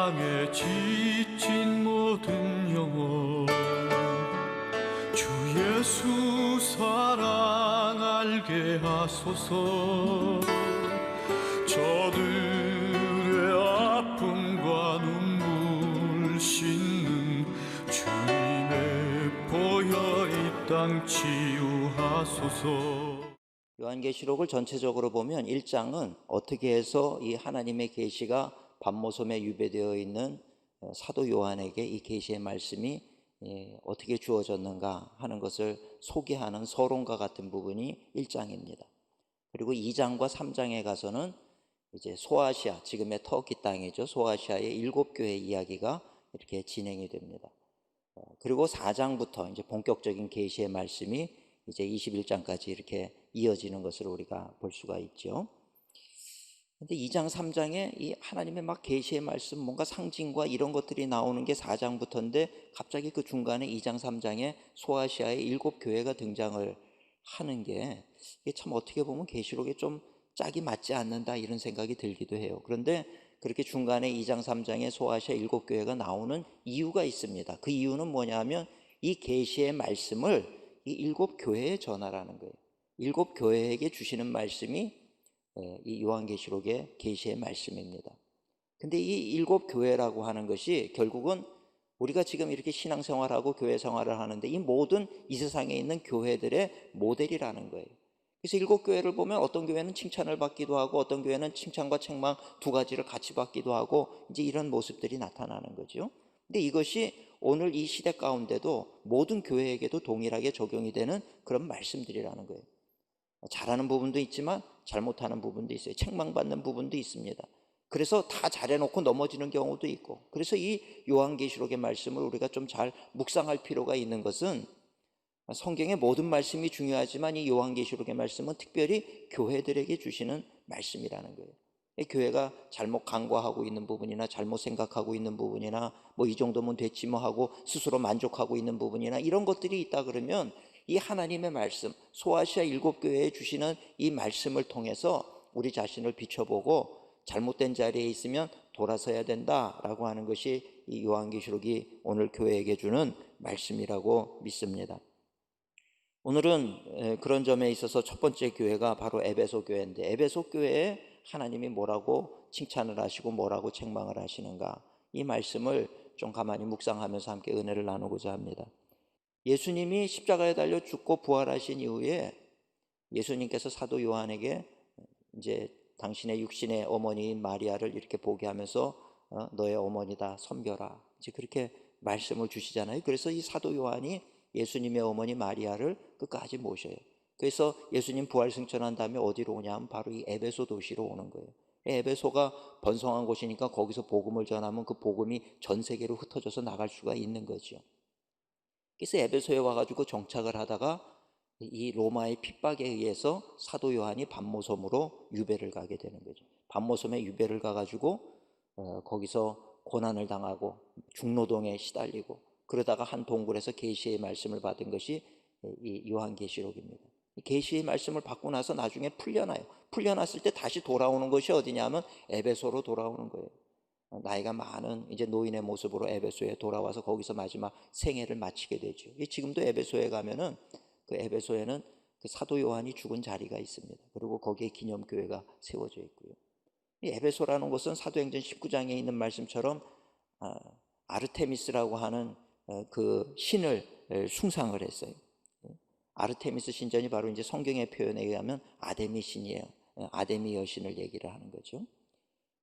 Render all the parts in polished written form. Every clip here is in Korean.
땅에 지친 모든 영혼 주 예수 사랑 알게 하소서. 저들의 아픔과 눈물 씻는 주님의 보혈 이 땅 치유하소서. 요한계시록을 전체적으로 보면 1장은 어떻게 해서 이 하나님의 계시가 반모섬에 유배되어 있는 사도 요한에게 이 계시의 말씀이 어떻게 주어졌는가 하는 것을 소개하는 서론과 같은 부분이 1장입니다. 그리고 2장과 3장에 가서는 이제 소아시아, 지금의 터키 땅이죠. 소아시아의 7교회 이야기가 이렇게 진행이 됩니다. 그리고 4장부터 이제 본격적인 계시의 말씀이 이제 21장까지 이렇게 이어지는 것을 우리가 볼 수가 있죠. 근데 2장, 3장에 이 하나님의 막 계시의 말씀, 뭔가 상징과 이런 것들이 나오는 게 4장부터인데 갑자기 그 중간에 2장, 3장에 소아시아의 7교회가 등장을 하는 게 이게 참 어떻게 보면 계시록에 좀 짝이 맞지 않는다 이런 생각이 들기도 해요. 그런데 그렇게 중간에 2장, 3장에 소아시아 7교회가 나오는 이유가 있습니다. 그 이유는 뭐냐면 이 계시의 말씀을 이 7교회에 전하라는 거예요. 7교회에게 주시는 말씀이 이 요한계시록의 계시의 말씀입니다. 근데 이 7교회라고 하는 것이 결국은 우리가 지금 이렇게 신앙생활하고 교회 생활을 하는데 이 모든 이 세상에 있는 교회들의 모델이라는 거예요. 그래서 7교회를 보면 어떤 교회는 칭찬을 받기도 하고 어떤 교회는 칭찬과 책망 두 가지를 같이 받기도 하고 이제 이런 모습들이 나타나는 거죠. 근데 이것이 오늘 이 시대 가운데도 모든 교회에게도 동일하게 적용이 되는 그런 말씀들이라는 거예요. 잘하는 부분도 있지만 잘못하는 부분도 있어요. 책망받는 부분도 있습니다. 그래서 다 잘해놓고 넘어지는 경우도 있고, 그래서 이 요한계시록의 말씀을 우리가 좀 잘 묵상할 필요가 있는 것은 성경의 모든 말씀이 중요하지만 이 요한계시록의 말씀은 특별히 교회들에게 주시는 말씀이라는 거예요. 교회가 잘못 간과하고 있는 부분이나 잘못 생각하고 있는 부분이나 뭐 이 정도면 됐지 뭐 하고 스스로 만족하고 있는 부분이나 이런 것들이 있다 그러면 이 하나님의 말씀, 소아시아 7교회에 주시는 이 말씀을 통해서 우리 자신을 비춰보고 잘못된 자리에 있으면 돌아서야 된다라고 하는 것이 이 요한계시록이 오늘 교회에게 주는 말씀이라고 믿습니다. 오늘은 그런 점에 있어서 첫 번째 교회가 바로 에베소 교회인데, 에베소 교회에 하나님이 뭐라고 칭찬을 하시고 뭐라고 책망을 하시는가, 이 말씀을 좀 가만히 묵상하면서 함께 은혜를 나누고자 합니다. 예수님이 십자가에 달려 죽고 부활하신 이후에 예수님께서 사도 요한에게 이제 당신의 육신의 어머니인 마리아를 이렇게 보게 하면서 너의 어머니다 섬겨라, 이제 그렇게 말씀을 주시잖아요. 그래서 이 사도 요한이 예수님의 어머니 마리아를 끝까지 모셔요. 그래서 예수님 부활 승천한 다음에 어디로 오냐면 바로 이 에베소 도시로 오는 거예요. 에베소가 번성한 곳이니까 거기서 복음을 전하면 그 복음이 전 세계로 흩어져서 나갈 수가 있는 거죠. 그래서 에베소에 와가지고 정착을 하다가 이 로마의 핍박에 의해서 사도 요한이 반모섬으로 유배를 가게 되는 거죠. 반모섬에 유배를 가가지고 거기서 고난을 당하고 중노동에 시달리고 그러다가 한 동굴에서 계시의 말씀을 받은 것이 이 요한계시록입니다. 계시의 말씀을 받고 나서 나중에 풀려나요. 풀려났을 때 다시 돌아오는 것이 어디냐면 에베소로 돌아오는 거예요. 나이가 많은 이제 노인의 모습으로 에베소에 돌아와서 거기서 마지막 생애를 마치게 되죠. 지금도 에베소에 가면은 그 에베소에는 그 사도 요한이 죽은 자리가 있습니다. 그리고 거기에 기념교회가 세워져 있고요. 이 에베소라는 곳은 사도행전 19장에 있는 말씀처럼 아르테미스라고 하는 그 신을 숭상을 했어요. 아르테미스 신전이 바로 이제 성경의 표현에 의하면 아데미 신이에요. 아데미 여신을 얘기를 하는 거죠.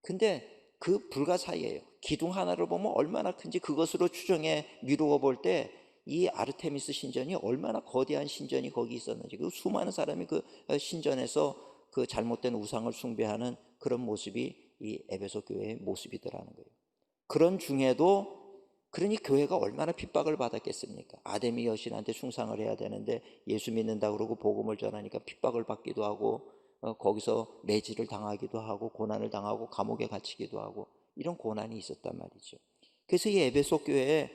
근데 그 불가사의예요. 기둥 하나를 보면 얼마나 큰지 그것으로 추정해 미루어 볼 때 이 아르테미스 신전이 얼마나 거대한 신전이 거기 있었는지, 그 수많은 사람이 그 신전에서 그 잘못된 우상을 숭배하는 그런 모습이 이 에베소 교회의 모습이더라는 거예요. 그런 중에도 그러니 교회가 얼마나 핍박을 받았겠습니까? 아데미 여신한테 숭상을 해야 되는데 예수 믿는다 그러고 복음을 전하니까 핍박을 받기도 하고 거기서 매질을 당하기도 하고 고난을 당하고 감옥에 갇히기도 하고 이런 고난이 있었단 말이죠. 그래서 이 에베소 교회에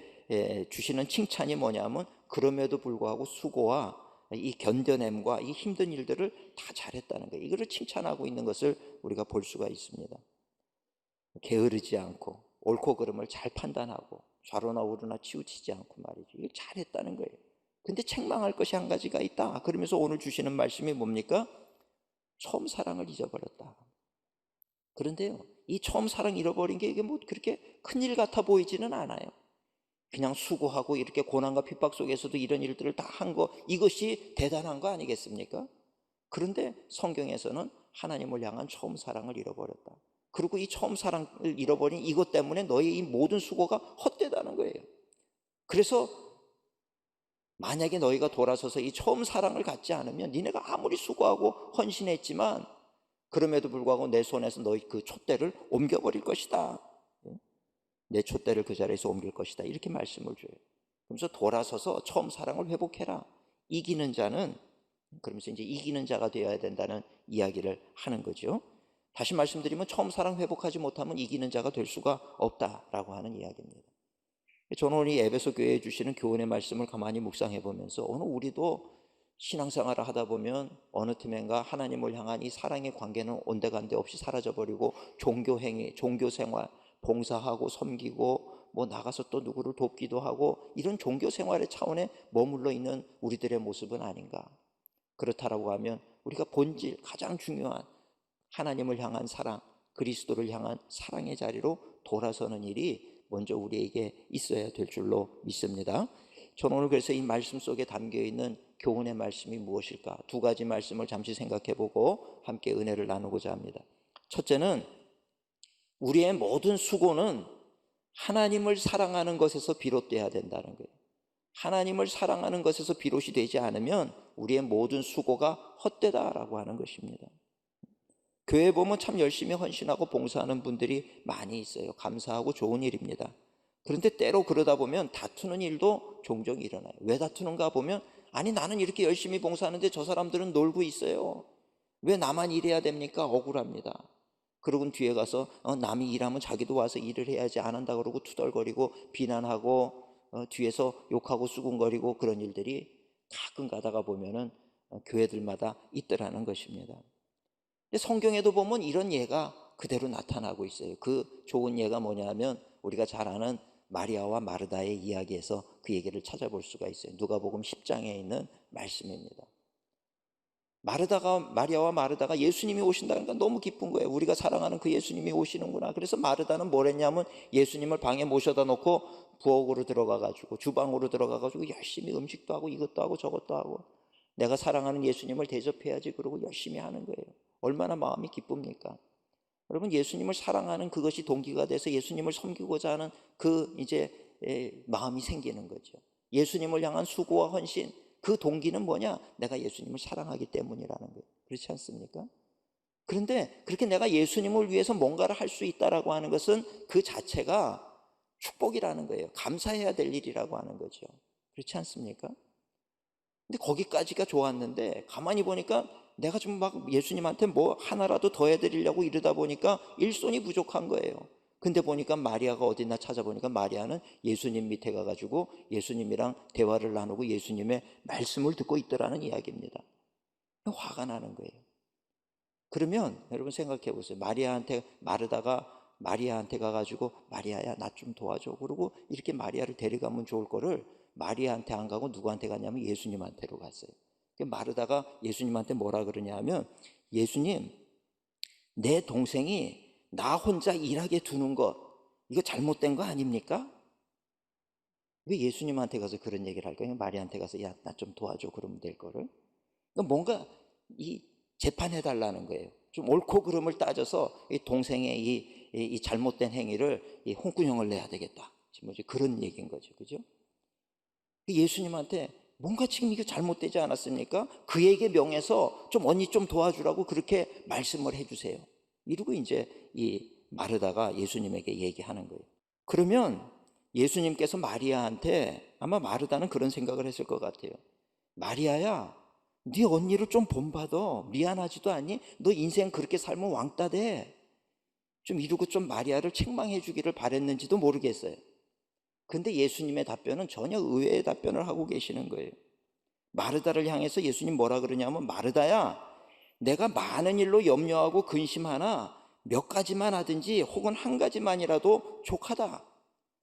주시는 칭찬이 뭐냐면 그럼에도 불구하고 수고와 이 견뎌냄과 이 힘든 일들을 다 잘했다는 거예요. 이거를 칭찬하고 있는 것을 우리가 볼 수가 있습니다. 게으르지 않고 옳고 그름을 잘 판단하고 좌로나 우로나 치우치지 않고 말이죠. 이걸 잘했다는 거예요. 근데 책망할 것이 한 가지가 있다. 그러면서 오늘 주시는 말씀이 뭡니까? 처음 사랑을 잊어버렸다. 그런데요, 이 처음 사랑 잃어버린 게 이게 뭐 그렇게 큰일 같아 보이지는 않아요. 그냥 수고하고 이렇게 고난과 핍박 속에서도 이런 일들을 다 한 거, 이것이 대단한 거 아니겠습니까? 그런데 성경에서는 하나님을 향한 처음 사랑을 잃어버렸다. 그리고 이 처음 사랑을 잃어버린 이것 때문에 너의 이 모든 수고가 헛되다는 거예요. 그래서 만약에 너희가 돌아서서 이 처음 사랑을 갖지 않으면 니네가 아무리 수고하고 헌신했지만 그럼에도 불구하고 내 손에서 너희 그 촛대를 옮겨버릴 것이다. 내 촛대를 그 자리에서 옮길 것이다. 이렇게 말씀을 줘요. 그러면서 돌아서서 처음 사랑을 회복해라. 이기는 자는, 그러면서 이제 이기는 자가 되어야 된다는 이야기를 하는 거죠. 다시 말씀드리면 처음 사랑 회복하지 못하면 이기는 자가 될 수가 없다라고 하는 이야기입니다. 저는 오늘 이 에베소 교회에 주시는 교훈의 말씀을 가만히 묵상해 보면서 오늘 우리도 신앙생활을 하다 보면 어느 틈엔가 하나님을 향한 이 사랑의 관계는 온데간데 없이 사라져버리고 종교행위, 종교생활, 봉사하고 섬기고 뭐 나가서 또 누구를 돕기도 하고 이런 종교생활의 차원에 머물러 있는 우리들의 모습은 아닌가. 그렇다라고 하면 우리가 본질, 가장 중요한 하나님을 향한 사랑, 그리스도를 향한 사랑의 자리로 돌아서는 일이 먼저 우리에게 있어야 될 줄로 믿습니다. 저는 오늘 그래서 이 말씀 속에 담겨있는 교훈의 말씀이 무엇일까? 두 가지 말씀을 잠시 생각해보고 함께 은혜를 나누고자 합니다. 첫째는 우리의 모든 수고는 하나님을 사랑하는 것에서 비롯돼야 된다는 거예요. 하나님을 사랑하는 것에서 비롯이 되지 않으면 우리의 모든 수고가 헛되다라고 하는 것입니다. 교회에 보면 참 열심히 헌신하고 봉사하는 분들이 많이 있어요. 감사하고 좋은 일입니다. 그런데 때로 그러다 보면 다투는 일도 종종 일어나요. 왜 다투는가 보면 아니 나는 이렇게 열심히 봉사하는데 저 사람들은 놀고 있어요. 왜 나만 일해야 됩니까? 억울합니다. 그러고 뒤에 가서 남이 일하면 자기도 와서 일을 해야지 안 한다 그러고 투덜거리고 비난하고 뒤에서 욕하고 수군거리고 그런 일들이 가끔 가다가 보면은 교회들마다 있더라는 것입니다. 근데 성경에도 보면 이런 예가 그대로 나타나고 있어요. 그 좋은 예가 뭐냐면 우리가 잘 아는 마리아와 마르다의 이야기에서 그 얘기를 찾아볼 수가 있어요. 누가복음 10장에 있는 말씀입니다. 마리아와 마르다가 예수님이 오신다니까 너무 기쁜 거예요. 우리가 사랑하는 그 예수님이 오시는구나. 그래서 마르다는 뭘 했냐면 예수님을 방에 모셔다 놓고 부엌으로 들어가가지고 주방으로 들어가가지고 열심히 음식도 하고 이것도 하고 저것도 하고 내가 사랑하는 예수님을 대접해야지 그러고 열심히 하는 거예요. 얼마나 마음이 기쁩니까? 여러분 예수님을 사랑하는 그것이 동기가 돼서 예수님을 섬기고자 하는 그 이제 마음이 생기는 거죠. 예수님을 향한 수고와 헌신 그 동기는 뭐냐? 내가 예수님을 사랑하기 때문이라는 거예요. 그렇지 않습니까? 그런데 그렇게 내가 예수님을 위해서 뭔가를 할 수 있다라고 하는 것은 그 자체가 축복이라는 거예요. 감사해야 될 일이라고 하는 거죠. 그렇지 않습니까? 근데 거기까지가 좋았는데 가만히 보니까 내가 좀 막 예수님한테 뭐 하나라도 더 해드리려고 이러다 보니까 일손이 부족한 거예요. 근데 보니까 마리아가 어디나 찾아보니까 마리아는 예수님 밑에 가가지고 예수님이랑 대화를 나누고 예수님의 말씀을 듣고 있더라는 이야기입니다. 화가 나는 거예요. 그러면 여러분 생각해 보세요. 마리아한테 가가지고 마리아야 나 좀 도와줘. 그러고 이렇게 마리아를 데려가면 좋을 거를 마리아한테 안 가고 누구한테 갔냐면 예수님한테로 갔어요. 마르다가 예수님한테 뭐라 그러냐 하면 예수님 내 동생이 나 혼자 일하게 두는 것 이거 잘못된 거 아닙니까? 왜 예수님한테 가서 그런 얘기를 할까요? 마리아한테 가서 야 나 좀 도와줘 그러면 될 거를. 뭔가 이 재판해 달라는 거예요. 좀 옳고 그름을 따져서 이 동생의 이 잘못된 행위를 이 홍군형을 내야 되겠다. 지금 그런 얘기인 거죠, 그죠? 예수님한테 뭔가 지금 이게 잘못되지 않았습니까? 그에게 명해서 좀 언니 좀 도와주라고 그렇게 말씀을 해주세요. 이러고 이제 이 마르다가 예수님에게 얘기하는 거예요. 그러면 예수님께서 마리아한테 아마 마르다는 그런 생각을 했을 것 같아요. 마리아야, 네 언니를 좀 본받아. 미안하지도 않니? 너 인생 그렇게 살면 왕따 돼. 좀 이러고 좀 마리아를 책망해 주기를 바랬는지도 모르겠어요. 근데 예수님의 답변은 전혀 의외의 답변을 하고 계시는 거예요. 마르다를 향해서 예수님 뭐라 그러냐면 마르다야 내가 많은 일로 염려하고 근심하나 몇 가지만 하든지 혹은 한 가지만이라도 족하다.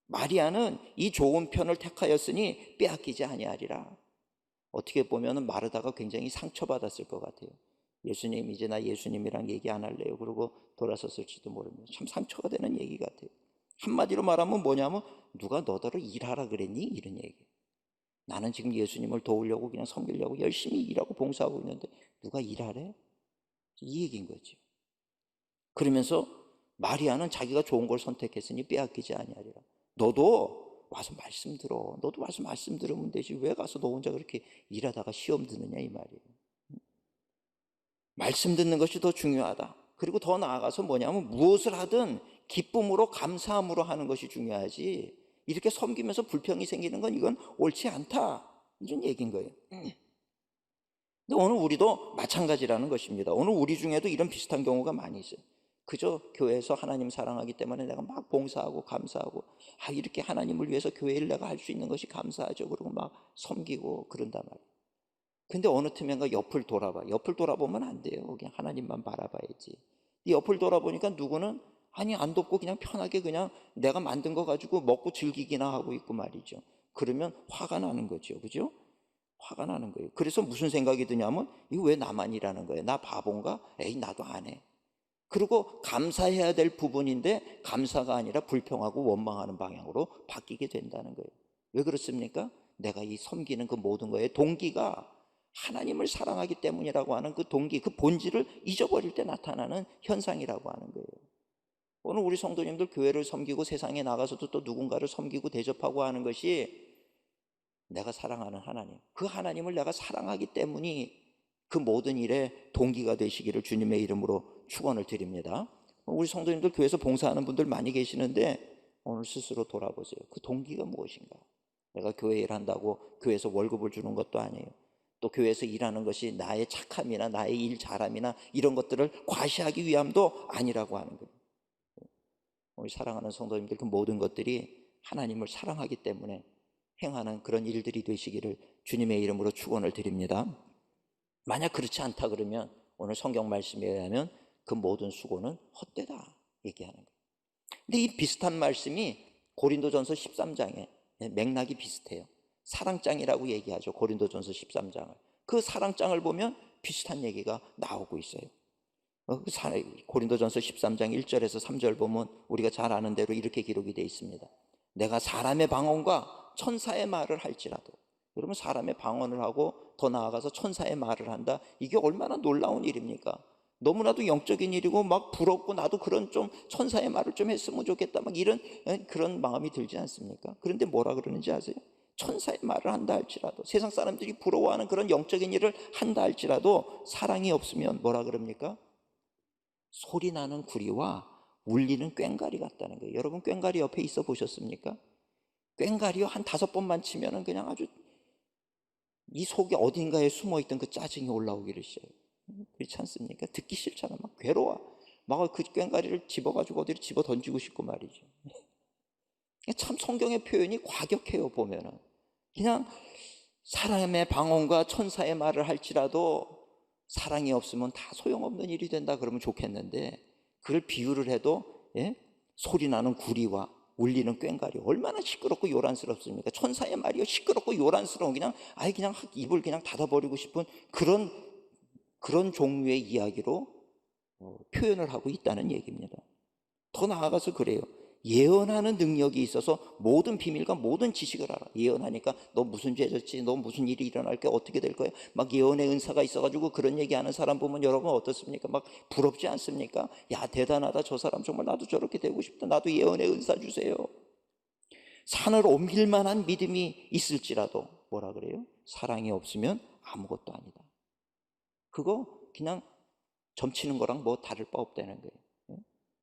마리아는 이 좋은 편을 택하였으니 빼앗기지 아니하리라. 어떻게 보면 마르다가 굉장히 상처받았을 것 같아요. 예수님, 이제 나 예수님이랑 얘기 안 할래요. 그러고 돌아섰을지도 모릅니다. 참 상처가 되는 얘기 같아요. 한마디로 말하면 뭐냐면 누가 너더러 일하라 그랬니? 이런 얘기. 나는 지금 예수님을 도우려고 그냥 섬기려고 열심히 일하고 봉사하고 있는데 누가 일하래? 이 얘기인 거죠. 그러면서 마리아는 자기가 좋은 걸 선택했으니 빼앗기지 아니하리라. 너도 와서 말씀 들어. 너도 와서 말씀 들으면 되지. 왜 가서 너 혼자 그렇게 일하다가 시험 드느냐 이 말이에요. 말씀 듣는 것이 더 중요하다. 그리고 더 나아가서 뭐냐면 무엇을 하든 기쁨으로 감사함으로 하는 것이 중요하지, 이렇게 섬기면서 불평이 생기는 건 이건 옳지 않다, 이런 얘기인 거예요. 근데 오늘 우리도 마찬가지라는 것입니다. 오늘 우리 중에도 이런 비슷한 경우가 많이 있어요. 그저 교회에서 하나님 사랑하기 때문에 내가 막 봉사하고 감사하고, 이렇게 하나님을 위해서 교회를 내가 할 수 있는 것이 감사하죠. 그리고 막 섬기고 그런단 말이에요. 근데 어느 틈엔가 옆을 돌아봐. 옆을 돌아보면 안 돼요. 그냥 하나님만 바라봐야지. 옆을 돌아보니까 누구는 안 돕고 그냥 편하게 그냥 내가 만든 거 가지고 먹고 즐기기나 하고 있고 말이죠. 그러면 화가 나는 거죠. 그죠? 화가 나는 거예요. 그래서 무슨 생각이 드냐면 이거 왜 나만 일하는 거예요? 나 바본가? 에이, 나도 안 해. 그리고 감사해야 될 부분인데 감사가 아니라 불평하고 원망하는 방향으로 바뀌게 된다는 거예요. 왜 그렇습니까? 내가 이 섬기는 그 모든 거에 동기가 하나님을 사랑하기 때문이라고 하는 그 동기, 그 본질을 잊어버릴 때 나타나는 현상이라고 하는 거예요. 오늘 우리 성도님들 교회를 섬기고 세상에 나가서도 또 누군가를 섬기고 대접하고 하는 것이 내가 사랑하는 하나님, 그 하나님을 내가 사랑하기 때문이 그 모든 일에 동기가 되시기를 주님의 이름으로 축원을 드립니다. 우리 성도님들 교회에서 봉사하는 분들 많이 계시는데 오늘 스스로 돌아보세요. 그 동기가 무엇인가? 내가 교회 일한다고 교회에서 월급을 주는 것도 아니에요. 또 교회에서 일하는 것이 나의 착함이나 나의 일 잘함이나 이런 것들을 과시하기 위함도 아니라고 하는 거예요. 우리 사랑하는 성도님들, 그 모든 것들이 하나님을 사랑하기 때문에 행하는 그런 일들이 되시기를 주님의 이름으로 축원을 드립니다. 만약 그렇지 않다 그러면 오늘 성경 말씀에 의하면 그 모든 수고는 헛되다 얘기하는 거예요. 근데 이 비슷한 말씀이 고린도전서 13장에 맥락이 비슷해요. 사랑장이라고 얘기하죠. 고린도전서 13장을. 그 사랑장을 보면 비슷한 얘기가 나오고 있어요. 고린도전서 13장 1절에서 3절 보면 우리가 잘 아는 대로 이렇게 기록이 되어 있습니다. 내가 사람의 방언과 천사의 말을 할지라도, 여러분 사람의 방언을 하고 더 나아가서 천사의 말을 한다, 이게 얼마나 놀라운 일입니까? 너무나도 영적인 일이고 막 부럽고 나도 그런 좀 천사의 말을 좀 했으면 좋겠다 막 이런 그런 마음이 들지 않습니까? 그런데 뭐라 그러는지 아세요? 천사의 말을 한다 할지라도, 세상 사람들이 부러워하는 그런 영적인 일을 한다 할지라도 사랑이 없으면 뭐라 그럽니까? 소리 나는 구리와 울리는 꽹과리 같다는 거예요. 여러분 꽹과리 옆에 있어 보셨습니까? 꽹과리요 한 5번만 치면은 그냥 아주 이 속에 어딘가에 숨어있던 그 짜증이 올라오기를 싫어요. 그렇지 않습니까? 듣기 싫잖아. 막 괴로워. 막 그 꽹과리를 집어가지고 어디를 집어 던지고 싶고 말이죠. 참 성경의 표현이 과격해요. 보면은 그냥 사람의 방언과 천사의 말을 할지라도 사랑이 없으면 다 소용없는 일이 된다 그러면 좋겠는데, 그걸 비유를 해도 소리 나는 구리와 울리는 꽹과리, 얼마나 시끄럽고 요란스럽습니까? 천사의 말이요 시끄럽고 요란스러운, 그냥 그냥 입을 그냥 닫아버리고 싶은 그런 종류의 이야기로 표현을 하고 있다는 얘기입니다. 더 나아가서 그래요. 예언하는 능력이 있어서 모든 비밀과 모든 지식을 알아. 예언하니까 너 무슨 죄 졌지? 너 무슨 일이 일어날 거야? 어떻게 될 거야? 막 예언의 은사가 있어가지고 그런 얘기하는 사람 보면 여러분 어떻습니까? 막 부럽지 않습니까? 야, 대단하다. 저 사람 정말 나도 저렇게 되고 싶다. 나도 예언의 은사 주세요. 산을 옮길 만한 믿음이 있을지라도 뭐라 그래요? 사랑이 없으면 아무것도 아니다. 그거 그냥 점치는 거랑 뭐 다를 바 없다는 거예요.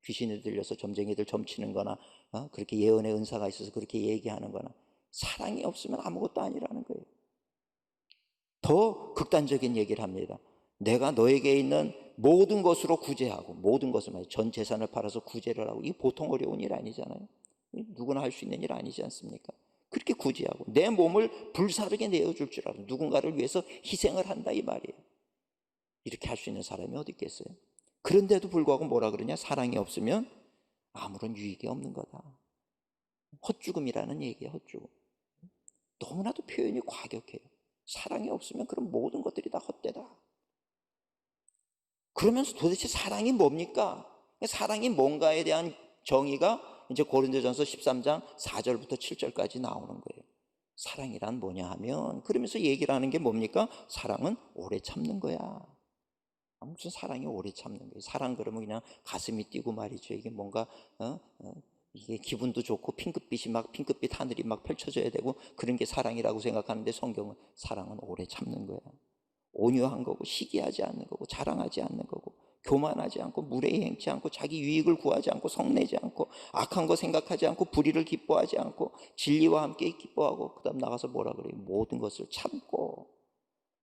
귀신이 들려서 점쟁이들 점치는 거나 그렇게 예언의 은사가 있어서 그렇게 얘기하는 거나, 사랑이 없으면 아무것도 아니라는 거예요. 더 극단적인 얘기를 합니다. 내가 너에게 있는 모든 것으로 구제하고, 모든 것을 말이야, 전 재산을 팔아서 구제를 하고, 이게 보통 어려운 일 아니잖아요. 누구나 할 수 있는 일 아니지 않습니까? 그렇게 구제하고 내 몸을 불사르게 내어줄 줄 알아. 누군가를 위해서 희생을 한다 이 말이에요. 이렇게 할 수 있는 사람이 어디 있겠어요? 그런데도 불구하고 뭐라 그러냐? 사랑이 없으면 아무런 유익이 없는 거다. 헛죽음이라는 얘기예요. 헛죽음. 너무나도 표현이 과격해요. 사랑이 없으면 그런 모든 것들이 다 헛되다. 그러면서 도대체 사랑이 뭡니까? 사랑이 뭔가에 대한 정의가 이제 고린도전서 13장 4절부터 7절까지 나오는 거예요. 사랑이란 뭐냐 하면, 그러면서 얘기를 하는 게 뭡니까? 사랑은 오래 참는 거야. 무슨 사랑이 오래 참는 거예요? 사랑 그러면 그냥 가슴이 뛰고 말이죠. 이게 뭔가 이게 기분도 좋고 핑크빛 하늘이 막 펼쳐져야 되고 그런 게 사랑이라고 생각하는데, 성경은 사랑은 오래 참는 거야. 온유한 거고, 시기하지 않는 거고, 자랑하지 않는 거고, 교만하지 않고, 무례히 행치 않고, 자기 유익을 구하지 않고, 성내지 않고, 악한 거 생각하지 않고, 불의를 기뻐하지 않고, 진리와 함께 기뻐하고, 그 다음 나가서 뭐라 그래요? 모든 것을 참고,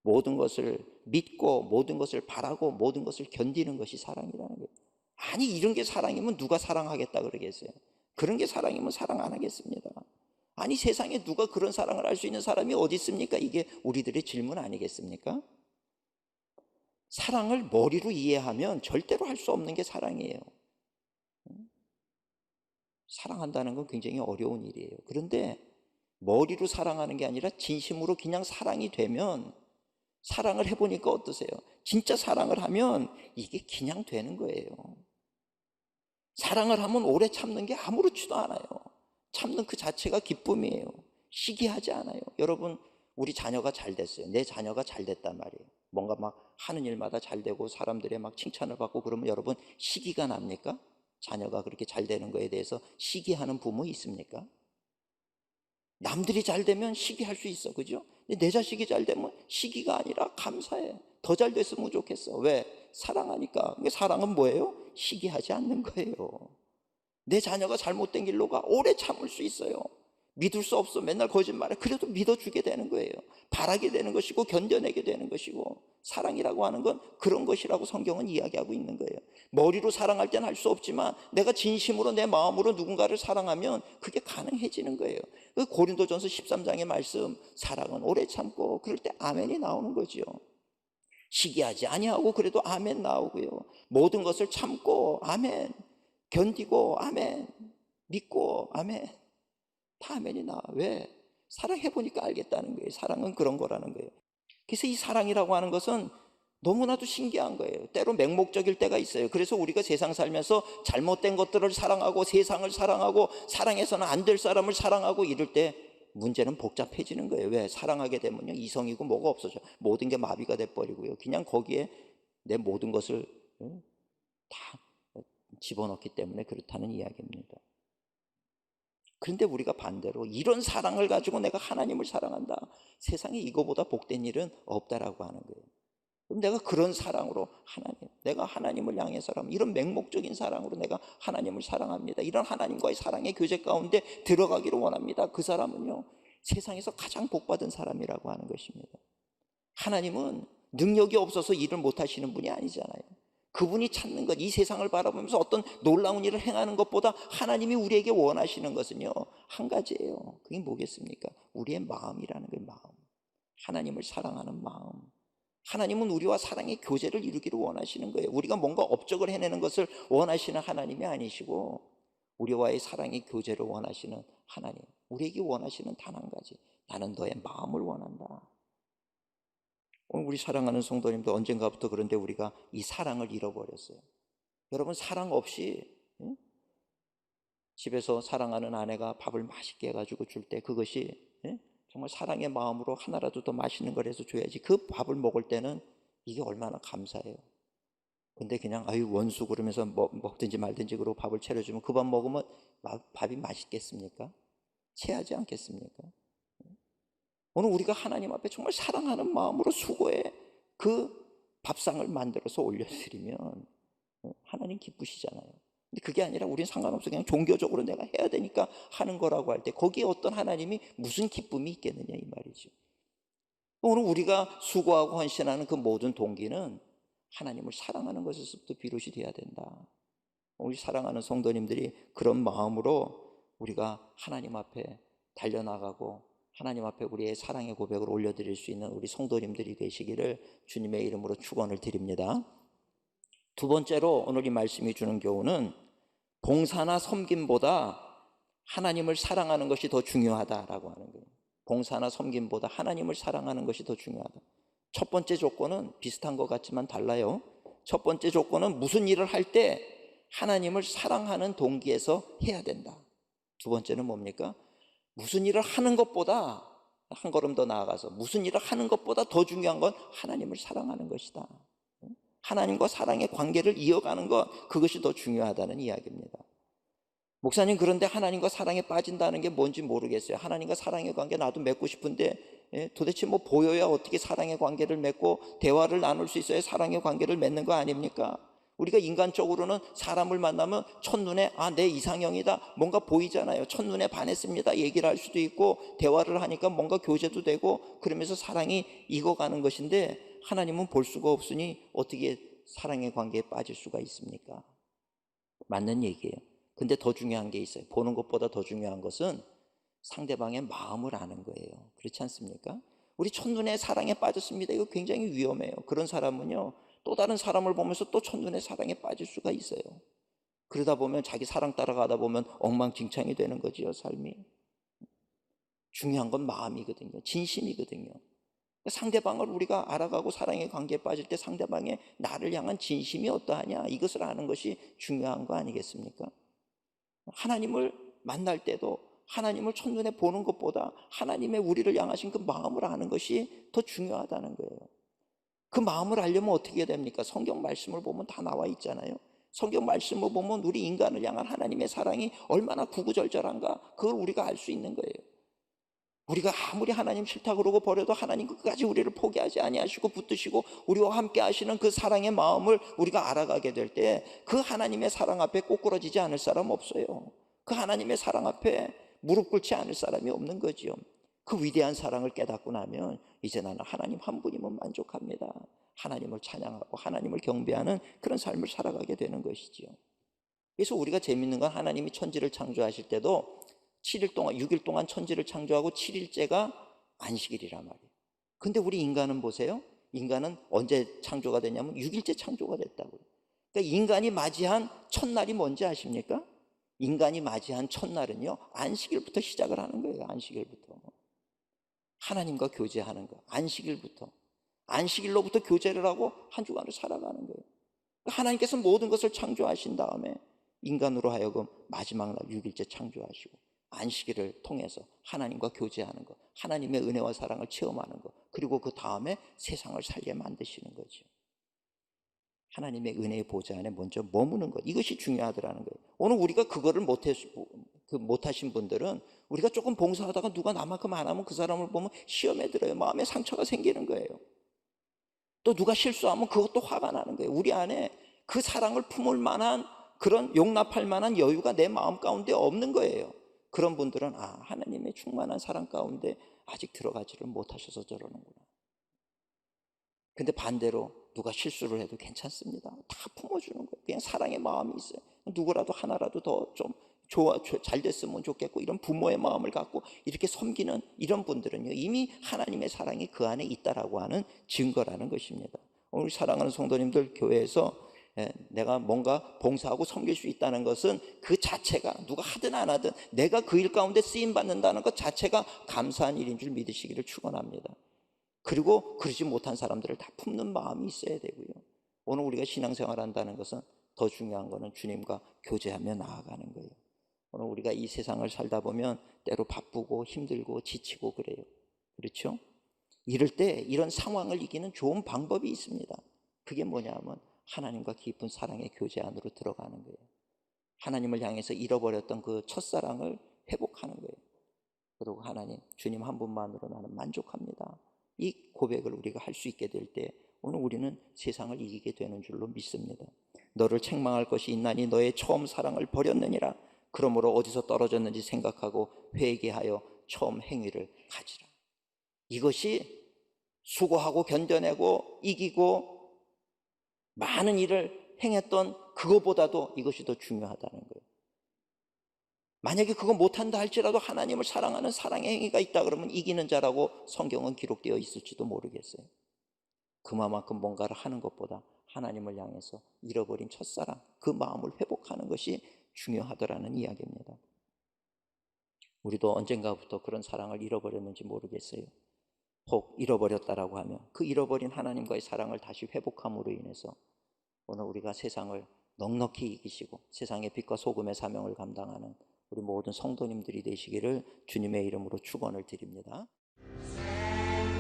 모든 것을 믿고, 모든 것을 바라고, 모든 것을 견디는 것이 사랑이라는 거예요. 아니, 이런 게 사랑이면 누가 사랑하겠다 그러겠어요? 그런 게 사랑이면 사랑 안 하겠습니다. 아니, 세상에 누가 그런 사랑을 할 수 있는 사람이 어디 있습니까? 이게 우리들의 질문 아니겠습니까? 사랑을 머리로 이해하면 절대로 할 수 없는 게 사랑이에요. 사랑한다는 건 굉장히 어려운 일이에요. 그런데 머리로 사랑하는 게 아니라 진심으로 그냥 사랑이 되면, 사랑을 해보니까 어떠세요? 진짜 사랑을 하면 이게 그냥 되는 거예요. 사랑을 하면 오래 참는 게 아무렇지도 않아요. 참는 그 자체가 기쁨이에요. 시기하지 않아요. 여러분, 우리 자녀가 잘 됐어요. 내 자녀가 잘 됐단 말이에요. 뭔가 막 하는 일마다 잘 되고 사람들의 막 칭찬을 받고 그러면 여러분 시기가 납니까? 자녀가 그렇게 잘 되는 거에 대해서 시기하는 부모 있습니까? 남들이 잘 되면 시기할 수 있어, 그죠? 근데 내 자식이 잘 되면 시기가 아니라 감사해. 더 잘 됐으면 좋겠어. 왜? 사랑하니까. 사랑은 뭐예요? 시기하지 않는 거예요. 내 자녀가 잘못된 길로 가, 오래 참을 수 있어요. 믿을 수 없어, 맨날 거짓말해. 그래도 믿어주게 되는 거예요. 바라게 되는 것이고 견뎌내게 되는 것이고, 사랑이라고 하는 건 그런 것이라고 성경은 이야기하고 있는 거예요. 머리로 사랑할 때는 할 수 없지만 내가 진심으로 내 마음으로 누군가를 사랑하면 그게 가능해지는 거예요. 그 고린도전서 13장의 말씀, 사랑은 오래 참고, 그럴 때 아멘이 나오는 거죠. 시기하지 아니하고 그래도 아멘 나오고요. 모든 것을 참고 아멘, 견디고 아멘, 믿고 아멘, 다 아멘이 나와. 왜? 사랑해보니까 알겠다는 거예요. 사랑은 그런 거라는 거예요. 그래서 이 사랑이라고 하는 것은 너무나도 신기한 거예요. 때로 맹목적일 때가 있어요. 그래서 우리가 세상 살면서 잘못된 것들을 사랑하고, 세상을 사랑하고, 사랑해서는 안 될 사람을 사랑하고, 이럴 때 문제는 복잡해지는 거예요. 왜? 사랑하게 되면요, 이성이고 뭐가 없어져. 모든 게 마비가 돼버리고요. 그냥 거기에 내 모든 것을 다 집어넣기 때문에 그렇다는 이야기입니다. 그런데 우리가 반대로 이런 사랑을 가지고 내가 하나님을 사랑한다, 세상에 이거보다 복된 일은 없다라고 하는 거예요. 그럼 내가 그런 사랑으로 내가 하나님을 향해서라면 이런 맹목적인 사랑으로 내가 하나님을 사랑합니다, 이런 하나님과의 사랑의 교제 가운데 들어가기를 원합니다. 그 사람은요, 세상에서 가장 복받은 사람이라고 하는 것입니다. 하나님은 능력이 없어서 일을 못하시는 분이 아니잖아요. 그분이 찾는 것, 이 세상을 바라보면서 어떤 놀라운 일을 행하는 것보다 하나님이 우리에게 원하시는 것은요, 한 가지예요. 그게 뭐겠습니까? 우리의 마음이라는 거예요. 마음. 하나님을 사랑하는 마음. 하나님은 우리와 사랑의 교제를 이루기를 원하시는 거예요. 우리가 뭔가 업적을 해내는 것을 원하시는 하나님이 아니시고, 우리와의 사랑의 교제를 원하시는 하나님. 우리에게 원하시는 단 한 가지, 나는 너의 마음을 원한다. 오늘 우리 사랑하는 성도님도 언젠가부터 그런데 우리가 이 사랑을 잃어버렸어요. 여러분, 사랑 없이 집에서 사랑하는 아내가 밥을 맛있게 해가지고 줄 때, 그것이 정말 사랑의 마음으로 하나라도 더 맛있는 걸 해서 줘야지, 그 밥을 먹을 때는 이게 얼마나 감사해요. 근데 그냥 아유 원수 그러면서 먹든지 말든지 그러고 밥을 차려주면, 그 밥 먹으면 밥이 맛있겠습니까? 체하지 않겠습니까? 오늘 우리가 하나님 앞에 정말 사랑하는 마음으로 수고해 그 밥상을 만들어서 올려드리면 하나님 기쁘시잖아요. 근데 그게 아니라 우리는 상관없어, 그냥 종교적으로 내가 해야 되니까 하는 거라고 할 때 거기에 어떤 하나님이 무슨 기쁨이 있겠느냐 이 말이죠. 오늘 우리가 수고하고 헌신하는 그 모든 동기는 하나님을 사랑하는 것에서부터 비롯이 돼야 된다. 우리 사랑하는 성도님들이 그런 마음으로 우리가 하나님 앞에 달려나가고 하나님 앞에 우리의 사랑의 고백을 올려드릴 수 있는 우리 성도님들이 되시기를 주님의 이름으로 축원을 드립니다. 두 번째로 오늘 이 말씀이 주는 교훈은 봉사나 섬김보다 하나님을 사랑하는 것이 더 중요하다라고 하는 거예요. 봉사나 섬김보다 하나님을 사랑하는 것이 더 중요하다. 첫 번째 조건은 비슷한 것 같지만 달라요. 첫 번째 조건은 무슨 일을 할 때 하나님을 사랑하는 동기에서 해야 된다. 두 번째는 뭡니까? 무슨 일을 하는 것보다, 한 걸음 더 나아가서 무슨 일을 하는 것보다 더 중요한 건 하나님을 사랑하는 것이다. 하나님과 사랑의 관계를 이어가는 것, 그것이 더 중요하다는 이야기입니다. 목사님, 그런데 하나님과 사랑에 빠진다는 게 뭔지 모르겠어요. 하나님과 사랑의 관계 나도 맺고 싶은데 도대체 뭐 보여야 어떻게 사랑의 관계를 맺고 대화를 나눌 수 있어야 사랑의 관계를 맺는 거 아닙니까? 우리가 인간적으로는 사람을 만나면 첫눈에 내 이상형이다 뭔가 보이잖아요. 첫눈에 반했습니다 얘기를 할 수도 있고, 대화를 하니까 뭔가 교제도 되고, 그러면서 사랑이 익어가는 것인데, 하나님은 볼 수가 없으니 어떻게 사랑의 관계에 빠질 수가 있습니까? 맞는 얘기예요. 근데 더 중요한 게 있어요. 보는 것보다 더 중요한 것은 상대방의 마음을 아는 거예요. 그렇지 않습니까? 우리 첫눈에 사랑에 빠졌습니다. 이거 굉장히 위험해요. 그런 사람은요, 또 다른 사람을 보면서 또 첫눈에 사랑에 빠질 수가 있어요. 그러다 보면 자기 사랑 따라가다 보면 엉망진창이 되는 거지요, 삶이. 중요한 건 마음이거든요. 진심이거든요. 상대방을 우리가 알아가고 사랑의 관계에 빠질 때 상대방의 나를 향한 진심이 어떠하냐, 이것을 아는 것이 중요한 거 아니겠습니까? 하나님을 만날 때도 하나님을 첫눈에 보는 것보다 하나님의 우리를 향하신 그 마음을 아는 것이 더 중요하다는 거예요. 그 마음을 알려면 어떻게 해야 됩니까? 성경 말씀을 보면 다 나와 있잖아요. 성경 말씀을 보면 우리 인간을 향한 하나님의 사랑이 얼마나 구구절절한가, 그걸 우리가 알 수 있는 거예요. 우리가 아무리 하나님 싫다 그러고 버려도 하나님 끝까지 우리를 포기하지 아니하시고 붙드시고 우리와 함께 하시는 그 사랑의 마음을 우리가 알아가게 될 때, 그 하나님의 사랑 앞에 꼬꾸라지지 않을 사람 없어요. 그 하나님의 사랑 앞에 무릎 꿇지 않을 사람이 없는 거지요. 그 위대한 사랑을 깨닫고 나면 이제 나는 하나님 한 분이면 만족합니다. 하나님을 찬양하고 하나님을 경배하는 그런 삶을 살아가게 되는 것이지요. 그래서 우리가 재밌는 건, 하나님이 천지를 창조하실 때도 7일 동안, 6일 동안 천지를 창조하고 7일째가 안식일이란 말이에요. 근데 우리 인간은 보세요. 인간은 언제 창조가 됐냐면 6일째 창조가 됐다고요. 그러니까 인간이 맞이한 첫날이 뭔지 아십니까? 인간이 맞이한 첫날은요, 안식일부터 시작을 하는 거예요. 안식일부터. 하나님과 교제하는 거. 안식일부터. 안식일로부터 교제를 하고 한 주간을 살아가는 거예요. 그러니까 하나님께서 모든 것을 창조하신 다음에 인간으로 하여금 마지막 날 6일째 창조하시고 안식일을 통해서 하나님과 교제하는 것, 하나님의 은혜와 사랑을 체험하는 것, 그리고 그 다음에 세상을 살게 만드시는 거죠. 하나님의 은혜의 보좌 안에 먼저 머무는 것, 이것이 중요하더라는 거예요. 오늘 우리가 그거를 못하신 분들은, 우리가 조금 봉사하다가 누가 나만큼 안 하면 그 사람을 보면 시험에 들어요. 마음에 상처가 생기는 거예요. 또 누가 실수하면 그것도 화가 나는 거예요. 우리 안에 그 사랑을 품을 만한, 그런 용납할 만한 여유가 내 마음 가운데 없는 거예요. 그런 분들은 하나님의 충만한 사랑 가운데 아직 들어가지를 못하셔서 저러는구나. 근데 반대로 누가 실수를 해도 괜찮습니다. 다 품어주는 거예요. 그냥 사랑의 마음이 있어요. 누구라도 하나라도 더 좀 잘 됐으면 좋겠고, 이런 부모의 마음을 갖고 이렇게 섬기는 이런 분들은요, 이미 하나님의 사랑이 그 안에 있다라고 하는 증거라는 것입니다. 오늘 사랑하는 성도님들, 교회에서 내가 뭔가 봉사하고 섬길 수 있다는 것은 그 자체가, 누가 하든 안 하든 내가 그 일 가운데 쓰임 받는다는 것 자체가 감사한 일인 줄 믿으시기를 축원합니다. 그리고 그러지 못한 사람들을 다 품는 마음이 있어야 되고요. 오늘 우리가 신앙생활 한다는 것은 더 중요한 것은 주님과 교제하며 나아가는 거예요. 오늘 우리가 이 세상을 살다 보면 때로 바쁘고 힘들고 지치고 그래요. 그렇죠? 이럴 때 이런 상황을 이기는 좋은 방법이 있습니다. 그게 뭐냐면 하나님과 깊은 사랑의 교제 안으로 들어가는 거예요. 하나님을 향해서 잃어버렸던 그 첫사랑을 회복하는 거예요. 그리고 하나님, 주님 한 분만으로 나는 만족합니다. 이 고백을 우리가 할 수 있게 될 때 오늘 우리는 세상을 이기게 되는 줄로 믿습니다. 너를 책망할 것이 있나니 너의 처음 사랑을 버렸느니라. 그러므로 어디서 떨어졌는지 생각하고 회개하여 처음 행위를 가지라. 이것이 수고하고 견뎌내고 이기고 많은 일을 행했던 그거보다도 이것이 더 중요하다는 거예요. 만약에 그거 못한다 할지라도 하나님을 사랑하는 사랑의 행위가 있다 그러면 이기는 자라고 성경은 기록되어 있을지도 모르겠어요. 그만큼 뭔가를 하는 것보다 하나님을 향해서 잃어버린 첫사랑, 그 마음을 회복하는 것이 중요하더라는 이야기입니다. 우리도 언젠가부터 그런 사랑을 잃어버렸는지 모르겠어요. 혹 잃어버렸다라고 하면 그 잃어버린 하나님과의 사랑을 다시 회복함으로 인해서 오늘 우리가 세상을 넉넉히 이기시고 세상의 빛과 소금의 사명을 감당하는 우리 모든 성도님들이 되시기를 주님의 이름으로 축원을 드립니다.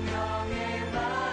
생명의 말